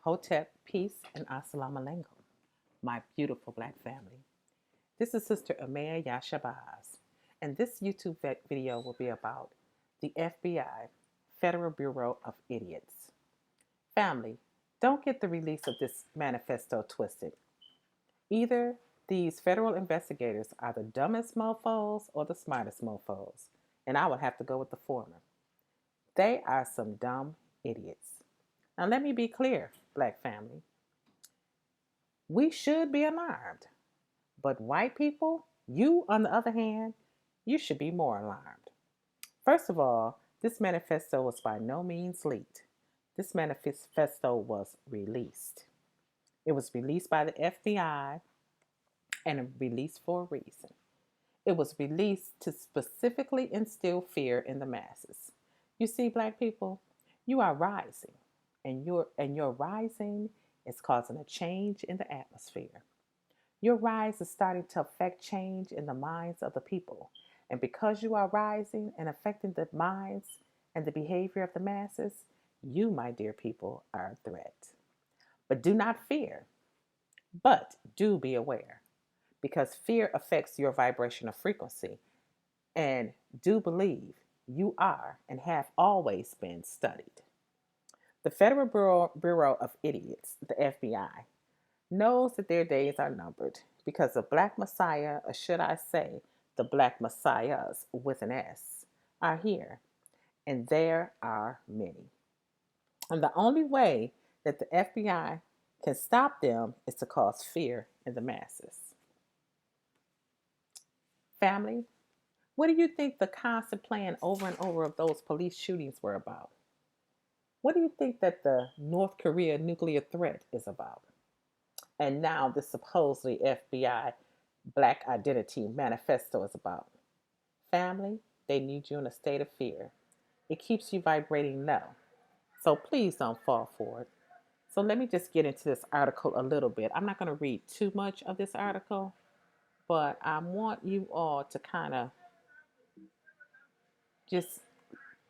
Hotep, peace, and assalamu alaikum, my beautiful black family. This is Sister Amaya Yashabaz, and this YouTube video will be about the FBI, Federal Bureau of Idiots. Family, don't get the release of this manifesto twisted. Either these federal investigators are the dumbest mofos or the smartest mofos, and I would have to go with the former. They are some dumb idiots. Now, let me be clear, black family. We should be alarmed. But white people, you, on the other hand, you should be more alarmed. First of all, this manifesto was by no means leaked. This manifesto was released. It was released by the FBI and released for a reason. It was released to specifically instill fear in the masses. You see, black people, you are rising, and your rising is causing a change in the atmosphere. Your rise is starting to affect change in the minds of the people. And because you are rising and affecting the minds and the behavior of the masses, you, my dear people, are a threat. But do not fear, but do be aware, because fear affects your vibrational frequency. And do believe you are and have always been studied. The Federal Bureau of Idiots, the FBI, knows that their days are numbered because the Black Messiah, or should I say, the Black Messiahs with an S, are here, and there are many. And the only way that the FBI can stop them is to cause fear in the masses. Family, what do you think the constant playing over and over of those police shootings were about? What do you think that the North Korea nuclear threat is about? And now this supposedly FBI Black Identity Manifesto is about? Family, they need you in a state of fear. It keeps you vibrating low. So please don't fall for it. So let me just get into this article a little bit. I'm not going to read too much of this article, but I want you all to kind of just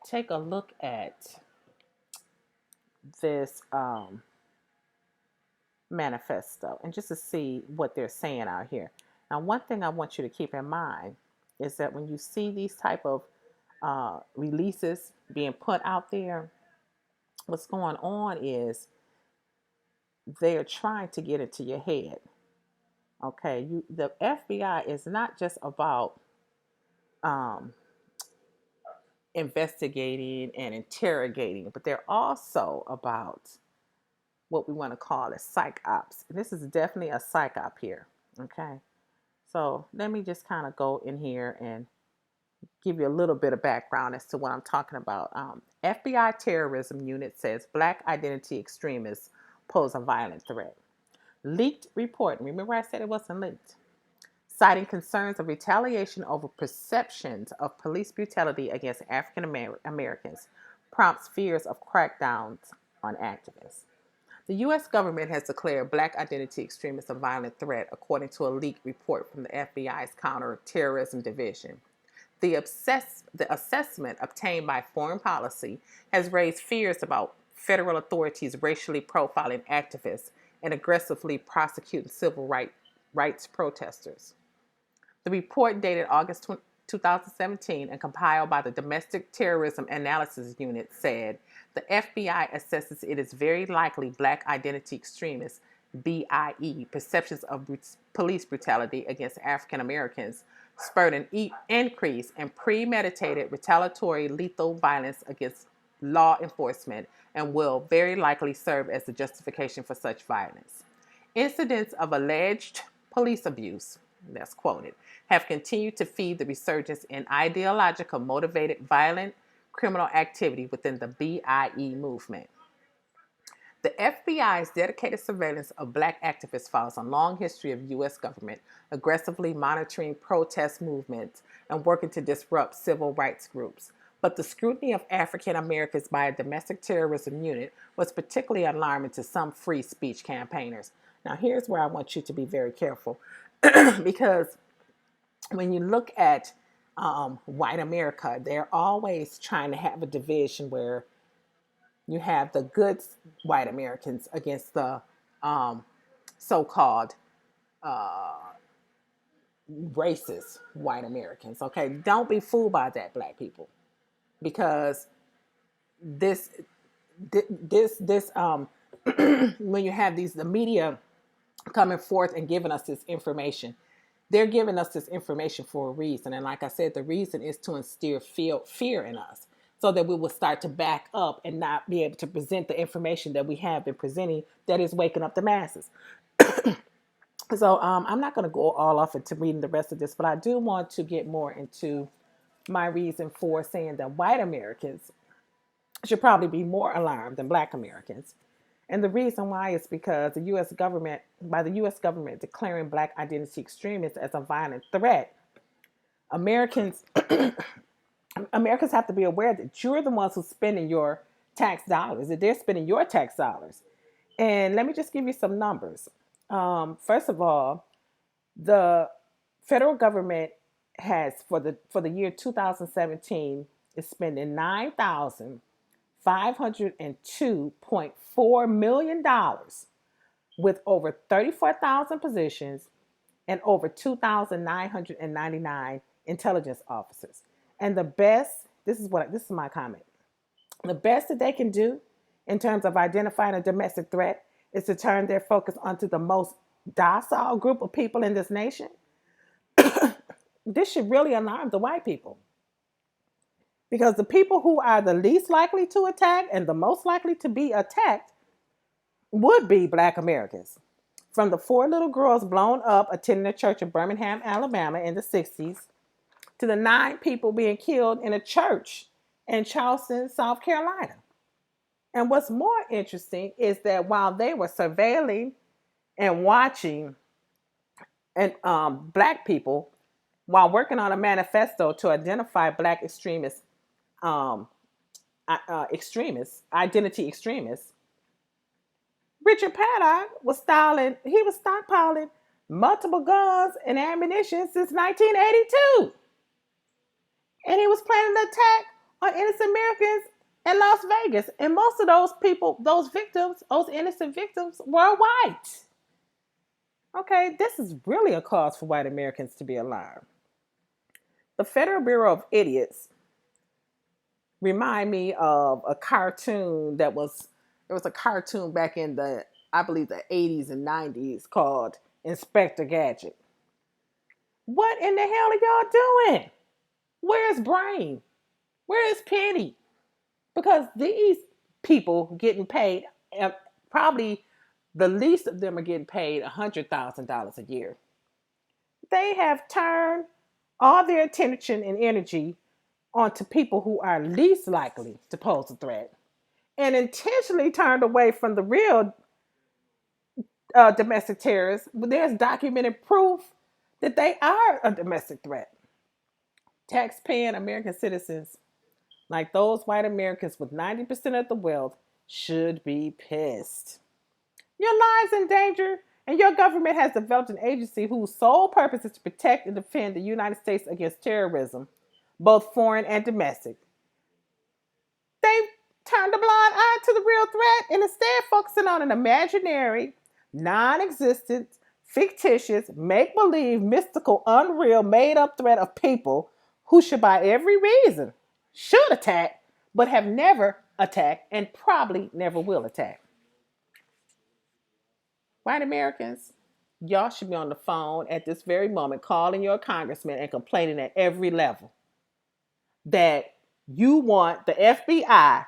take a look at this manifesto and just to see what they're saying out here. Now, one thing I want you to keep in mind is that when you see these type of releases being put out there, what's going on is they're trying to get into your head. Okay, the FBI is not just about um, investigating and interrogating, but they're also about what we want to call as psych ops. And this is definitely a psych op here. Okay, so let me just kind of go in here and give you a little bit of background as to what I'm talking about. FBI terrorism unit says Black Identity Extremists pose a violent threat. Leaked report. Remember I said it wasn't leaked. Citing concerns of retaliation over perceptions of police brutality against African Americans prompts fears of crackdowns on activists. The U.S. government has declared Black Identity Extremists a violent threat, according to a leaked report from the FBI's Counterterrorism Division. The assessment obtained by Foreign Policy has raised fears about federal authorities racially profiling activists and aggressively prosecuting civil rights protesters. The report, dated August 2017 and compiled by the Domestic Terrorism Analysis Unit, said the FBI assesses it is very likely Black Identity Extremists, BIE, perceptions of police brutality against African Americans spurred an increase in premeditated retaliatory lethal violence against law enforcement and will very likely serve as the justification for such violence. Incidents of alleged police abuse, that's quoted, have continued to feed the resurgence in ideological motivated violent criminal activity within the BIE movement. The FBI's dedicated surveillance of Black activists follows a long history of U.S. government aggressively monitoring protest movements and working to disrupt civil rights groups. But the scrutiny of African Americans by a domestic terrorism unit was particularly alarming to some free speech campaigners. Now, here's where I want you to be very careful because when you look at white America, they're always trying to have a division where You have the good white Americans against the um, so-called uh, racist white Americans. Okay, don't be fooled by that, black people, because this, this when you have the media coming forth and giving us this information, they're giving us this information for a reason. And like I said, the reason is to instill fear in us so that we will start to back up and not be able to present the information that we have been presenting that is waking up the masses. So I'm not going to go all off into reading the rest of this, but I do want to get more into my reason for saying that white Americans should probably be more alarmed than black Americans. And the reason why is because the U.S. government, by the U.S. government declaring Black Identity Extremists as a violent threat, Americans Americans have to be aware that you're the ones who's spending your tax dollars, that they're spending your tax dollars. And let me just give you some numbers. First of all, the federal government has for the year 2017 is spending $9,502.4 million with over 34,000 positions and over 2,999 intelligence officers. And the best, this is my comment. The best that they can do in terms of identifying a domestic threat is to turn their focus onto the most docile group of people in this nation. This should really alarm the white people, because the people who are the least likely to attack and the most likely to be attacked would be black Americans. From the 4 little girls blown up attending a church in Birmingham, Alabama in the 60s, to the 9 people being killed in a church in Charleston, South Carolina. And what's more interesting is that while they were surveilling and watching and black people while working on a manifesto to identify black um, identity extremists, Richard Paddock was stockpiling multiple guns and ammunition since 1982. And he was planning an attack on innocent Americans in Las Vegas. And most of those people, those victims, those innocent victims, were white. Okay, this is really a cause for white Americans to be alarmed. The Federal Bureau of Idiots remind me of a cartoon there was a cartoon back in I believe the 80s and 90s called Inspector Gadget. What in the hell are y'all doing? Where's Brain? Where is Penny? Because these people getting paid, probably the least of them are getting paid $100,000 a year. They have turned all their attention and energy onto people who are least likely to pose a threat, and intentionally turned away from the real domestic terrorists. But there's documented proof that they are a domestic threat. Tax-paying American citizens, like those white Americans with 90% of the wealth, should be pissed. Your lives in danger, and your government has developed an agency whose sole purpose is to protect and defend the United States against terrorism, both foreign and domestic. They've turned a blind eye to the real threat and instead focusing on an imaginary, non-existent, fictitious, make-believe, mystical, unreal, made-up threat of people who should, by every reason, should attack, but have never attacked and probably never will attack. White Americans, y'all should be on the phone at this very moment calling your congressman and complaining at every level that you want the FBI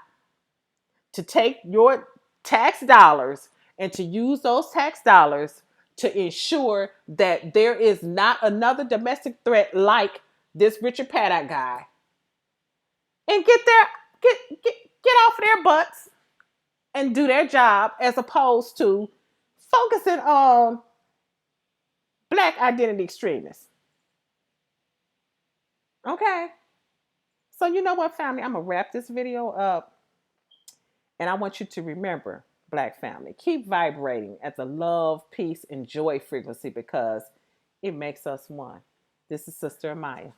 to take your tax dollars and to use those tax dollars to ensure that there is not another domestic threat like this Richard Paddock guy, and get off their butts and do their job, as opposed to focusing on Black Identity Extremists. Okay? So you know what, family? I'm going to wrap this video up. And I want you to remember, Black family, keep vibrating at the love, peace, and joy frequency, because it makes us one. This is Sister Amaya.